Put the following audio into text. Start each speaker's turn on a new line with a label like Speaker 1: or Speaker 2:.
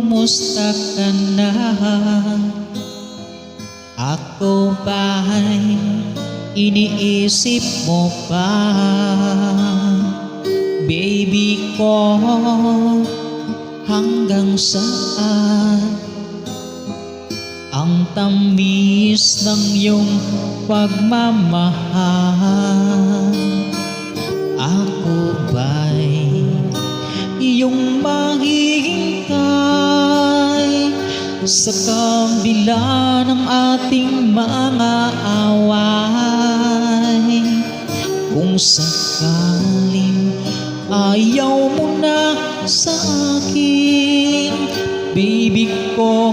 Speaker 1: kumusta ka na? Ako ba'y iniisip mo pa? Baby ko, hanggang saan ang tamis ng iyong pagmamahal? Ako ba'y iyong mahihintay sa kabila ng ating mga away? Kung sakaling ayaw mo na sa akin, baby ko,